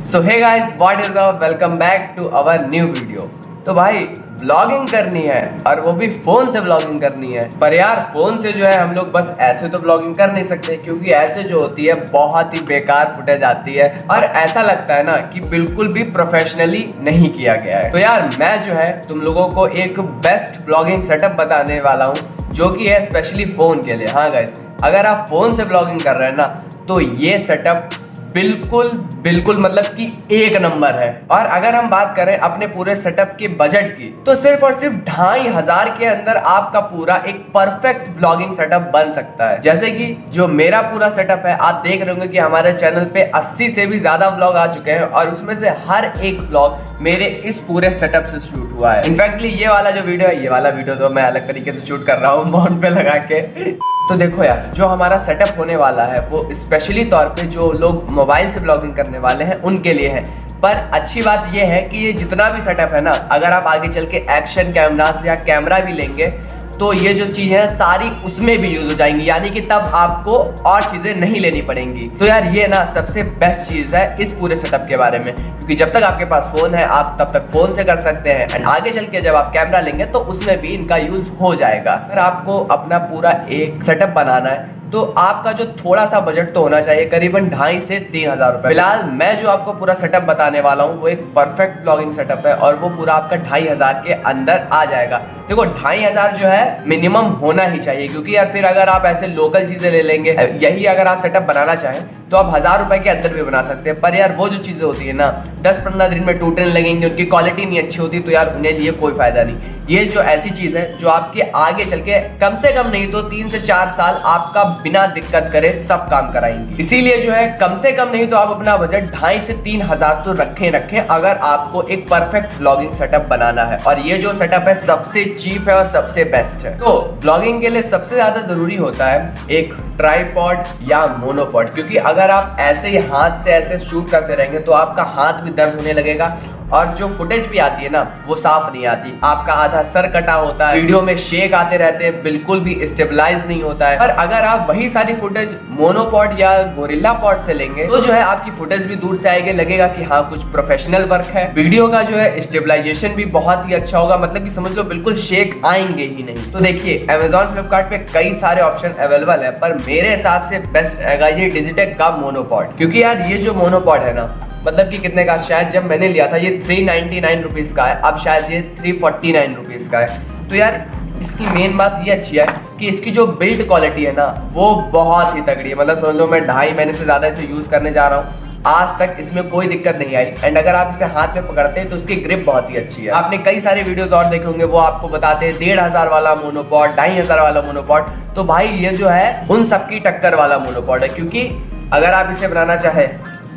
So hey guys, what is up, welcome back to our new video. तो भाई vlogging करनी है और वो भी फोन से व्लॉगिंग करनी है। पर यार फोन से जो है हम लोग बस ऐसे तो व्लॉगिंग कर नहीं सकते, क्योंकि ऐसे जो होती है बहुत ही बेकार फुटेज आती है और ऐसा लगता है ना कि बिल्कुल भी प्रोफेशनली नहीं किया गया है। तो यार मैं जो है तुम लोगों को एक बेस्ट व्लॉगिंग सेटअप बताने वाला हूँ, जो कि है स्पेशली फोन के लिए। हाँ गाइस, अगर आप फोन से व्लॉगिंग कर रहे हैं ना तो ये सेटअप बिल्कुल मतलब कि एक नंबर है। और अगर हम बात करें अपने पूरे सेटअप के बजट की, तो सिर्फ और सिर्फ 2500 के अंदर आपका पूरा एक परफेक्ट व्लॉगिंग सेटअप बन सकता है। जैसे कि जो मेरा पूरा सेटअप है, आप देख रहे होंगे कि हमारे चैनल पे 80 से भी ज्यादा व्लॉग आ चुके हैं और उसमें से हर एक व्लॉग मेरे इस पूरे सेटअप से शूट हुआ है। इनफैक्टली ये वाला जो वीडियो है, ये वाला वीडियो तो मैं अलग तरीके से शूट कर रहा हूँ माउंट पे लगा के। तो देखो यार, जो हमारा सेटअप होने वाला है वो स्पेशली तौर पे जो लोग मोबाइल से व्लॉगिंग करने वाले हैं उनके लिए है। पर अच्छी बात ये है कि ये जितना भी सेटअप है ना, अगर आप आगे चल के एक्शन कैमरा से या कैमरा भी लेंगे तो ये जो चीज़ है सारी उसमें भी यूज हो जाएंगी, यानी कि तब आपको और चीज़ें नहीं लेनी पड़ेंगी। तो यार ये ना सबसे बेस्ट चीज़ है इस पूरे सेटअप के बारे में, क्योंकि जब तक आपके पास फ़ोन है आप तब तक फ़ोन से कर सकते हैं, एंड आगे चल के जब आप कैमरा लेंगे तो उसमें भी इनका यूज़ हो जाएगा। अगर आपको अपना पूरा एक सेटअप बनाना है तो आपका जो थोड़ा सा बजट तो होना चाहिए, करीबन 2500 से 3000 रुपए। फिलहाल मैं जो आपको पूरा सेटअप बताने वाला हूँ वो एक परफेक्ट व्लॉगिंग सेटअप है और वो पूरा आपका 2500 के अंदर आ जाएगा। देखो 2500 जो है मिनिमम होना ही चाहिए, क्योंकि यार फिर अगर आप ऐसे लोकल चीजें ले लेंगे, यही अगर आप सेटअप बनाना चाहें तो आप 1000 रुपए के अंदर भी बना सकते हैं। पर यार वो जो चीजें होती है ना 10-15 दिन में टूटने लगेंगी, उनकी क्वालिटी नहीं अच्छी होती, तो यार उन्हें लिए कोई फायदा नहीं। ये जो ऐसी चीज है जो आपके आगे चल के कम से कम नहीं तो 3 से 4 साल आपका बिना दिक्कत करे सब काम कराएंगे। इसीलिए जो है कम से कम नहीं तो आप अपना बजट 2500 से 3000 तो रखें अगर आपको एक परफेक्ट व्लॉगिंग सेटअप बनाना है। और ये जो सेटअप है सबसे चीप है और सबसे बेस्ट है। तो व्लॉगिंग के लिए सबसे ज्यादा जरूरी होता है एक ट्राइपॉड या मोनोपॉड, क्योंकि अगर आप ऐसे ही हाथ से ऐसे शूट करते रहेंगे तो आपका हाथ भी दर्द होने लगेगा और जो फुटेज भी आती है ना वो साफ नहीं आती, आपका आधा सर कटा होता है, वीडियो में शेक आते रहते हैं, बिल्कुल भी स्टेबलाइज नहीं होता है। पर अगर आप वही सारी फुटेज मोनोपॉड या गोरिल्ला पॉड से लेंगे तो जो है आपकी फुटेज भी दूर से आएगी, लगेगा कि हाँ कुछ प्रोफेशनल वर्क है। वीडियो का जो है स्टेबलाइजेशन भी बहुत ही अच्छा होगा, मतलब कि समझ लो बिल्कुल शेक आएंगे ही नहीं। तो देखिए Amazon फ्लिपकार्ट पे कई सारे ऑप्शन अवेलेबल है, पर मेरे हिसाब से बेस्ट रहेगा ये डिजिटेक का मोनोपॉड, क्योंकि यार ये जो मोनोपॉड है ना, मतलब कि कितने का, शायद जब मैंने लिया था ये 399 रुपीज़ का है, अब शायद ये 349 रुपीज़ का है। तो यार इसकी मेन बात ये अच्छी है कि इसकी जो बिल्ड क्वालिटी है ना वो बहुत ही तगड़ी है। मतलब समझ लो मैं 2.5 महीने से ज़्यादा इसे यूज़ करने जा रहा हूँ, आज तक इसमें कोई दिक्कत नहीं आई। एंड अगर आप इसे हाथ में पकड़ते हैं तो उसकी ग्रिप बहुत ही अच्छी है। आपने कई सारे वीडियोस और देखे होंगे, वो आपको बताते हैं 1500 वाला मोनोपॉड, 2500 वाला मोनोपॉड। तो भाई ये जो है उन सबकी टक्कर वाला मोनोपॉड है, क्योंकि अगर आप इसे बनाना चाहे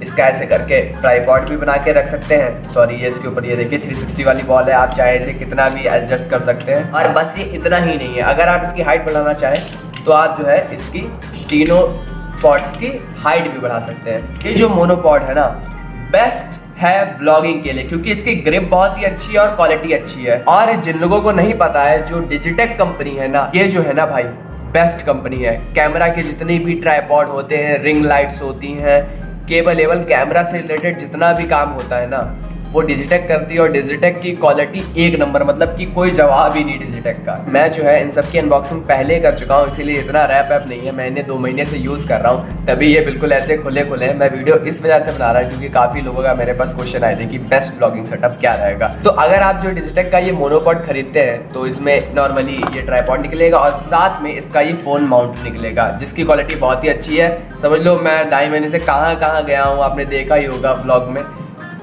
इसका ऐसे करके ट्राइपॉड भी बना के रख सकते हैं। सॉरी, ये इसके ऊपर ये देखिए 360 वाली बॉल है, आप चाहे इसे कितना भी एडजस्ट कर सकते हैं। और बस ये इतना ही नहीं है, अगर आप इसकी हाइट बढ़ाना चाहें तो आप जो है इसकी तीनों पॉड्स की हाइट भी बढ़ा सकते हैं। ये जो मोनोपॉड है ना बेस्ट है व्लॉगिंग के लिए, क्योंकि इसकी ग्रिप बहुत ही अच्छी है और क्वालिटी अच्छी है। और जिन लोगों को नहीं पता है, जो डिजिटेक कंपनी है ना, ये जो है ना भाई बेस्ट कंपनी है। कैमरा के जितने भी ट्राइपॉड होते हैं, रिंग लाइट्स होती हैं, केबल एवल कैमरा से रिलेटेड जितना भी काम होता है ना वो डिजिटेक करती है। और डिजिटेक की क्वालिटी एक नंबर, मतलब कि कोई जवाब ही नहीं डिजिटेक का। मैं जो है इन सब की अनबॉक्सिंग पहले कर चुका हूँ, इसीलिए इतना रैप ऐप नहीं है, मैंने 2 महीने से यूज़ कर रहा हूँ, तभी ये बिल्कुल ऐसे खुले हैं। मैं वीडियो इस वजह से बना रहा हूँ क्योंकि काफ़ी लोगों का मेरे पास क्वेश्चन आए थे कि बेस्ट व्लॉगिंग सेटअप क्या रहेगा। तो अगर आप जो डिजिटेक का ये मोनोपॉड खरीदते हैं तो इसमें नॉर्मली ये ट्राइपॉड निकलेगा और साथ में इसका ये फ़ोन माउंट निकलेगा, जिसकी क्वालिटी बहुत ही अच्छी है। समझ लो मैं 2.5 महीने से कहाँ गया हूँ, आपने देखा ही होगा व्लॉग में,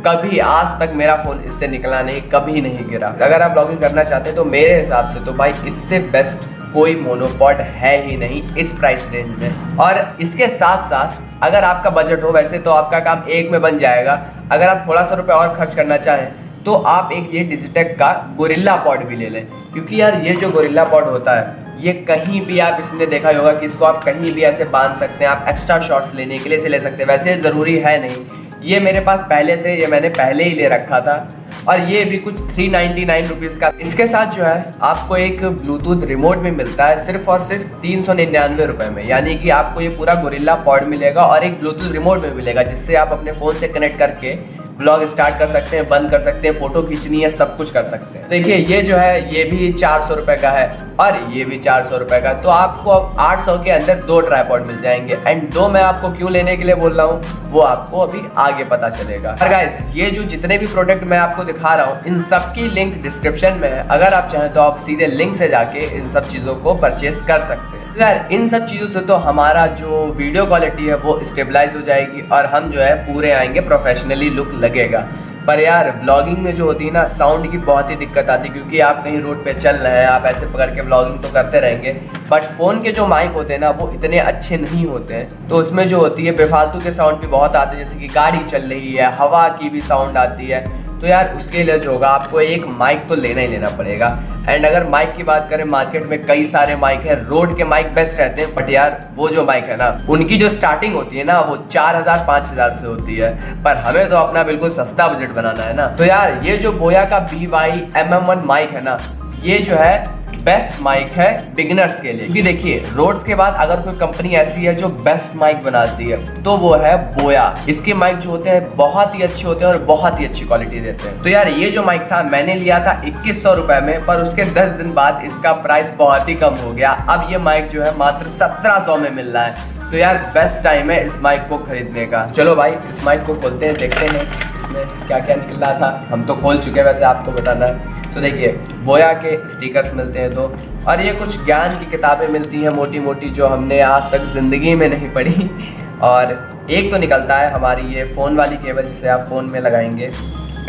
कभी आज तक मेरा फोन इससे निकला नहीं, कभी नहीं गिरा। अगर आप ब्लॉगिंग करना चाहते हैं तो मेरे हिसाब से तो भाई इससे बेस्ट कोई मोनोपॉड है ही नहीं इस प्राइस रेंज में। और इसके साथ साथ अगर आपका बजट हो, वैसे तो आपका काम एक में बन जाएगा। अगर आप थोड़ा सा रुपये और खर्च करना चाहें तो आप एक ये डिजिटेक का गोरिल्ला पॉड भी ले लें, क्योंकि यार ये जो गोरिल्ला पॉड होता है ये कहीं भी, आप इसने देखा होगा कि इसको आप कहीं भी ऐसे बांध सकते हैं, आप एक्स्ट्रा शॉट्स लेने के लिए इसे ले सकते हैं। वैसे ज़रूरी है नहीं, ये मेरे पास पहले से, ये मैंने पहले ही ले रखा था और ये भी कुछ 399 रुपीज़ का। इसके साथ जो है आपको एक ब्लूटूथ रिमोट भी मिलता है सिर्फ और सिर्फ 399 रुपए में, यानी कि आपको ये पूरा गोरिल्ला पॉड मिलेगा और एक ब्लूटूथ रिमोट में मिलेगा, जिससे आप अपने फ़ोन से कनेक्ट करके ब्लॉग स्टार्ट कर सकते हैं, बंद कर सकते हैं, फोटो खींचनी है, सब कुछ कर सकते हैं। देखिए ये जो है ये भी 400 रुपए का है और ये भी 400 रुपए का, तो आपको अब 800 के अंदर 2 ट्राइपॉड मिल जाएंगे। एंड 2 मैं आपको क्यों लेने के लिए बोल रहा हूँ वो आपको अभी आगे पता चलेगा। और गाइस ये जो जितने भी प्रोडक्ट मैं आपको दिखा रहा हूँ इन सब की लिंक डिस्क्रिप्शन में है, अगर आप चाहें तो आप सीधे लिंक से जाके इन सब चीज़ों को परचेस कर सकते हैं। यार इन सब चीज़ों से तो हमारा जो वीडियो क्वालिटी है वो स्टेबलाइज हो जाएगी और हम जो है पूरे आएंगे, प्रोफेशनली लुक लगेगा। पर यार व्लॉगिंग में जो होती है ना साउंड की बहुत ही दिक्कत आती है, क्योंकि आप कहीं रोड पे चल रहे हैं, आप ऐसे पकड़ के व्लॉगिंग तो करते रहेंगे, बट फ़ोन के जो माइक होते हैं ना वो इतने अच्छे नहीं होते हैं, तो उसमें जो होती है बेफालतू के साउंड भी बहुत आते हैं, जैसे कि गाड़ी चल रही है, हवा की भी साउंड आती है। तो यार उसके लिए जो होगा आपको एक माइक तो लेना ही लेना पड़ेगा। एंड अगर माइक की बात करें, मार्केट में कई सारे माइक है, रोड के माइक बेस्ट रहते हैं, बट यार वो जो माइक है ना उनकी जो स्टार्टिंग होती है ना वो 4000 5000 से होती है, पर हमें तो अपना बिल्कुल सस्ता बजट बनाना है ना। तो यार ये जो बोया का BY-MM1 माइक है ना, ये जो है बेस्ट माइक है बिगिनर्स के लिए, क्योंकि देखिए रोड्स के बाद अगर कोई कंपनी ऐसी है जो बेस्ट माइक बनाती है तो वो है बोया। इसके माइक जो होते हैं बहुत ही अच्छे होते हैं और बहुत ही अच्छी क्वालिटी देते हैं। तो यार ये जो माइक था मैंने लिया था 2100 रुपए में, पर उसके 10 दिन बाद इसका प्राइस बहुत ही कम हो गया। अब ये माइक जो है मात्र 1700 में मिल रहा है। तो यार बेस्ट टाइम है इस माइक को खरीदने का। चलो भाई इस माइक को खोलते हैं, देखते हैं इसमें क्या क्या निकल रहा था। हम तो खोल चुके हैं, वैसे आपको बताना है। तो देखिए बोया के स्टिकर्स मिलते हैं 2, और ये कुछ ज्ञान की किताबें मिलती हैं मोटी मोटी जो हमने आज तक ज़िंदगी में नहीं पढ़ी। और एक तो निकलता है हमारी ये फ़ोन वाली केबल जिसे आप फ़ोन में लगाएंगे।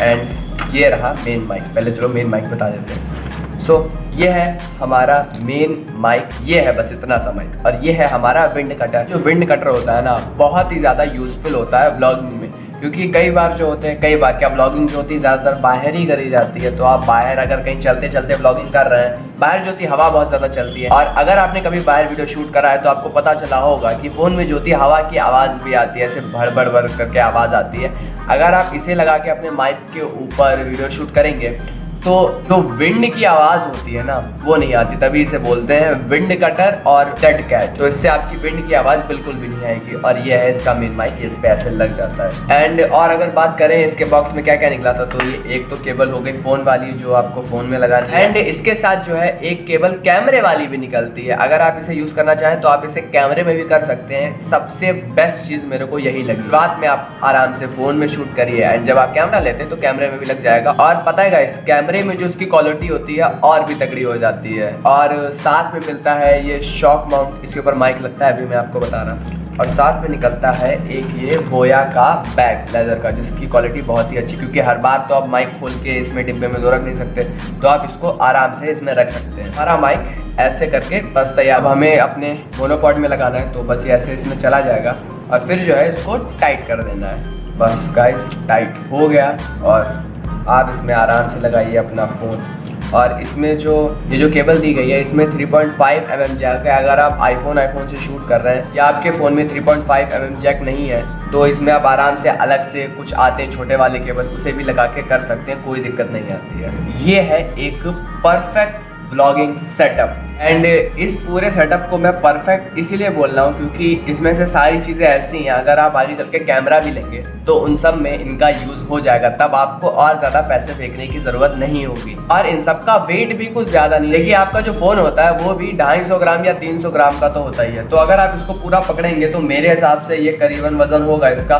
एंड ये रहा मेन माइक। पहले चलो मेन माइक बता देते हैं। सो ये है हमारा मेन माइक, ये है बस इतना सा माइक, और ये है हमारा विंड कटर। जो विंड कटर होता है ना बहुत ही ज़्यादा यूज़फुल होता है व्लॉगिंग में, क्योंकि कई बार जो होते हैं, कई बार क्या व्लॉगिंग जो होती है ज़्यादातर बाहर ही करी जाती है। तो आप बाहर अगर कहीं चलते चलते व्लॉगिंग कर रहे हैं, बाहर जो होती है हवा बहुत ज़्यादा चलती है, और अगर आपने कभी बाहर वीडियो शूट करा है तो आपको पता चला होगा कि फ़ोन में जो होती है हवा की आवाज़ भी आती है, ऐसे भड़ भड़ भड़ करके आवाज़ आती है। अगर आप इसे लगा के अपने माइक के ऊपर वीडियो शूट करेंगे तो जो विंड की आवाज़ होती है ना वो नहीं आती, तभी इसे बोलते हैं विंड कटर और डेड कैट। तो इससे आपकी विंड की आवाज़ बिल्कुल भी नहीं आएगी। और ये है इसका मेन माइक, इस पे ऐसे लग जाता है। एंड और अगर बात करें इसके बॉक्स में क्या क्या निकला था, तो ये एक तो केबल हो गई फ़ोन वाली जो आपको फ़ोन में लगानी है, एंड इसके साथ जो है एक केबल कैमरे वाली भी निकलती है। अगर आप इसे यूज़ करना चाहें तो आप इसे कैमरे में भी कर सकते हैं। सबसे बेस्ट चीज़ मेरे को यही लगी, रात में आप आराम से फ़ोन में शूट करिए एंड जब आप कैमरा लेते हैं तो कैमरे में भी लग जाएगा। और पता है इस कैमरे में जो उसकी क्वालिटी होती है और भी तगड़ी हो जाती है। और साथ में मिलता है ये शॉक माउंट, इसके ऊपर माइक लगता है, अभी मैं आपको बता रहा हूँ। और साथ में निकलता है एक ये बोया का बैग लेदर का, जिसकी क्वालिटी बहुत ही अच्छी, क्योंकि हर बार तो आप माइक खोल के इसमें डिब्बे में तो रख नहीं सकते, तो आप इसको आराम से इसमें रख सकते हैं। हमारा माइक ऐसे करके बस तैयार। अब हमें अपने मोनोपॉड में लगाना है, तो बस ये ऐसे इसमें चला जाएगा और फिर जो है इसको टाइट कर देना है। बस गाइस टाइट हो गया और आप इसमें आराम से लगाइए अपना फ़ोन। और इसमें ये जो केबल दी गई है इसमें 3.5 mm जैक है। अगर आप आईफोन से शूट कर रहे हैं या आपके फ़ोन में 3.5 mm जैक नहीं है तो इसमें आप आराम से अलग से कुछ आते हैं छोटे वाले केबल, उसे भी लगा के कर सकते हैं, कोई दिक्कत नहीं आती है। ये है एक परफेक्ट व्लॉगिंग सेटअप। एंड इस पूरे सेटअप को मैं परफेक्ट इसीलिए बोल रहा हूँ क्योंकि इसमें से सारी चीज़ें ऐसी हैं, अगर आप आगे चल के कैमरा भी लेंगे तो उन सब में इनका यूज़ हो जाएगा, तब आपको और ज़्यादा पैसे फेंकने की ज़रूरत नहीं होगी। और इन सब का वेट भी कुछ ज़्यादा नहीं। देखिए आपका जो फ़ोन होता है वो भी 250 ग्राम या 300 ग्राम का तो होता ही है, तो अगर आप इसको पूरा पकड़ेंगे तो मेरे हिसाब से ये करीबन वजन होगा इसका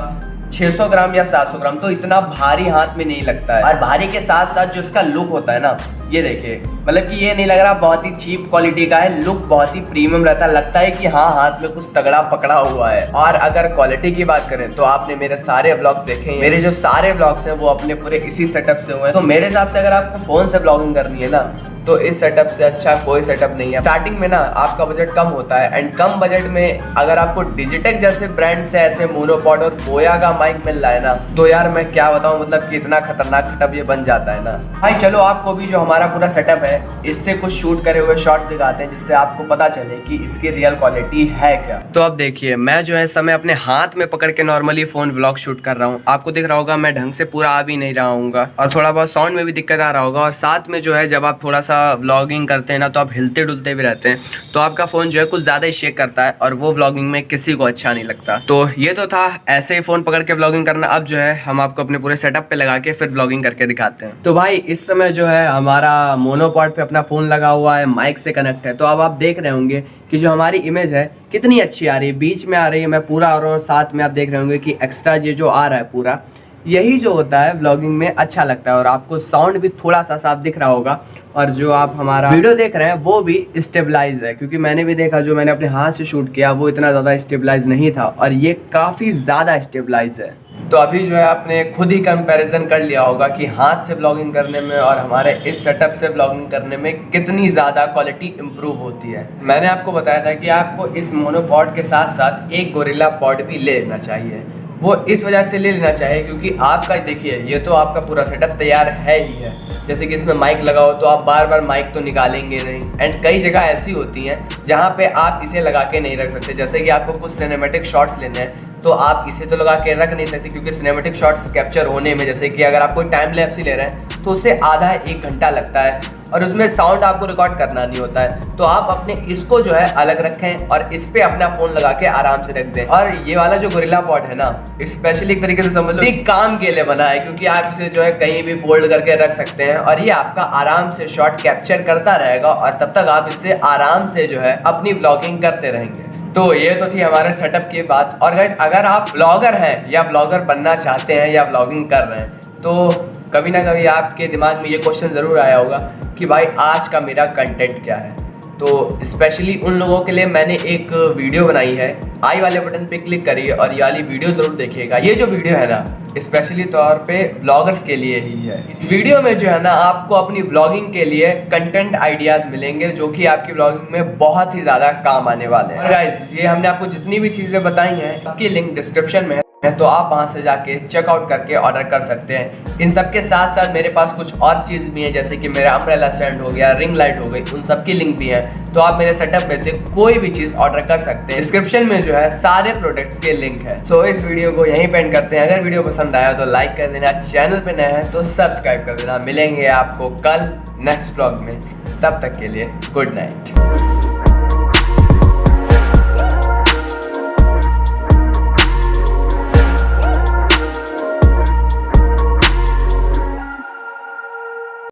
600 ग्राम या 700 ग्राम, तो इतना भारी हाथ में नहीं लगता है। और भारी के साथ साथ जो इसका लुक होता है ना, ये देखिए, मतलब कि ये नहीं लग रहा बहुत ही चीप क्वालिटी का है, लुक बहुत ही प्रीमियम रहता है, लगता है कि हाँ हाथ में कुछ तगड़ा पकड़ा हुआ है। और अगर क्वालिटी की बात करें तो आपने मेरे सारे ब्लॉग्स देखे हैं, मेरे जो सारे ब्लॉग्स हैं वो अपने पूरे इसी सेटअप से हुए हैं। तो मेरे हिसाब से अगर आपको फ़ोन से ब्लॉगिंग करनी है ना तो इस सेटअप से अच्छा कोई सेटअप नहीं है। स्टार्टिंग में ना आपका बजट कम होता है एंड कम बजट में अगर आपको डिजिटेक जैसे ब्रांड से ऐसे मोनोपॉड और बोया का माइक मिल रहा है ना, तो यार मैं क्या बताऊं, मतलब कितना खतरनाक सेटअप ये बन जाता है ना भाई। चलो आपको भी जो हमारा पूरा सेटअप है इससे कुछ शूट करे हुए शॉट्स दिखाते हैं, जिससे आपको पता चले कि इसकी रियल क्वालिटी है क्या। तो अब देखिए, मैं जो है इस समय अपने हाथ में पकड़ के नॉर्मली फोन व्लॉग शूट कर रहा हूँ। आपको दिख रहा होगा मैं ढंग से पूरा आ भी नहीं रहा हूँ और थोड़ा बहुत साउंड में भी दिक्कत आ रहा होगा। और साथ में जो है जब आप थोड़ा सा व्लॉगिंग करते हैं ना, तो आप हिलते डुलते भी रहते हैं, तो आपका फोन जो है कुछ ज्यादा ही शेक करता है और वो व्लॉगिंग में किसी को अच्छा नहीं लगता। तो ये तो था ऐसे ही फोन पकड़ के व्लॉगिंग करना। अब जो है हम आपको अपने पूरे सेटअप पे लगा के फिर व्लॉगिंग करके दिखाते हैं। तो भाई इस समय जो है हमारा मोनोपॉड पे अपना फोन लगा हुआ है, माइक से कनेक्ट है। तो अब आप देख रहे होंगे कि जो हमारी इमेज है कितनी अच्छी आ रही है, बीच में आ रही है, मैं पूरा आ रहा हूँ, साथ में आप देख रहे होंगे कि एक्स्ट्रा ये जो आ रहा है पूरा, यही जो होता है व्लॉगिंग में अच्छा लगता है। और आपको साउंड भी थोड़ा सा साफ दिख रहा होगा और जो आप हमारा वीडियो देख रहे हैं वो भी स्टेबलाइज है, क्योंकि मैंने भी देखा जो मैंने अपने हाथ से शूट किया वो इतना ज़्यादा स्टेबलाइज नहीं था और ये काफ़ी ज़्यादा स्टेबलाइज है। तो अभी जो है आपने खुद ही कंपैरिजन कर लिया होगा कि हाथ से ब्लॉगिंग करने में और हमारे इस सेटअप से ब्लॉगिंग करने में कितनी ज़्यादा क्वालिटी इंप्रूव होती है। मैंने आपको बताया था कि आपको इस मोनोपॉड के साथ साथ एक गोरिल्ला पॉड भी ले लेना चाहिए। वो इस वजह से ले लेना चाहिए क्योंकि आपका देखिए, ये तो आपका पूरा सेटअप तैयार है ही है। जैसे कि इसमें माइक लगा हो तो आप बार बार माइक तो निकालेंगे नहीं, एंड कई जगह ऐसी होती हैं जहाँ पे आप इसे लगा के नहीं रख सकते। जैसे कि आपको कुछ सिनेमैटिक शॉट्स लेने हैं तो आप इसे तो लगा के रख नहीं सकते, क्योंकि सिनेमैटिक शॉट्स कैप्चर होने में, जैसे कि अगर आप कोई टाइम लैप्स ही ले रहे हैं तो उससे आधा 1 घंटा लगता है और उसमें साउंड आपको रिकॉर्ड करना नहीं होता है। तो आप अपने इसको जो है अलग रखें और इस पे अपना फोन लगा के आराम से रख दें। और ये वाला जो गोरिल्ला पॉड है ना, स्पेशली एक तरीके से समझ लो एक काम के लिए बना है, क्योंकि आप इसे जो है कहीं भी फोल्ड करके रख सकते हैं और ये आपका आराम से शॉट कैप्चर करता रहेगा और तब तक आप इससे आराम से जो है अपनी व्लॉगिंग करते रहेंगे। तो ये तो थी हमारे सेटअप की बात। और गाइस, अगर आप ब्लॉगर हैं या ब्लॉगर बनना चाहते हैं या व्लॉगिंग कर रहे हैं, तो कभी ना कभी आपके दिमाग में ये क्वेश्चन ज़रूर आया होगा कि भाई आज का मेरा कंटेंट क्या है। तो स्पेशली उन लोगों के लिए मैंने एक वीडियो बनाई है, आई वाले बटन पे क्लिक करिए और ये वाली वीडियो ज़रूर देखिएगा। ये जो वीडियो है ना, स्पेशली तौर पे व्लॉगर्स के लिए ही है। इस वीडियो में जो है ना आपको अपनी व्लॉगिंग के लिए कंटेंट आइडियाज़ मिलेंगे जो कि आपकी व्लॉगिंग में बहुत ही ज़्यादा काम आने वाले हैं। और गाइस, ये हमने आपको जितनी भी चीज़ें बताई हैं सबकी लिंक डिस्क्रिप्शन में है, तो आप वहां से जाके चेकआउट करके ऑर्डर कर सकते हैं। इन सब के साथ साथ मेरे पास कुछ और चीज़ भी है, जैसे कि मेरा अम्ब्रेला स्टैंड हो गया, रिंग लाइट हो गई, उन सब की लिंक भी है। तो आप मेरे सेटअप में से कोई भी चीज़ ऑर्डर कर सकते हैं। डिस्क्रिप्शन में जो है सारे प्रोडक्ट्स के लिंक है। सो इस वीडियो को यहीं पे एंड करते हैं। अगर वीडियो पसंद आया तो लाइक कर देना, चैनल पे नए हैं तो सब्सक्राइब कर देना। मिलेंगे आपको कल नेक्स्ट व्लॉग में, तब तक के लिए गुड नाइट।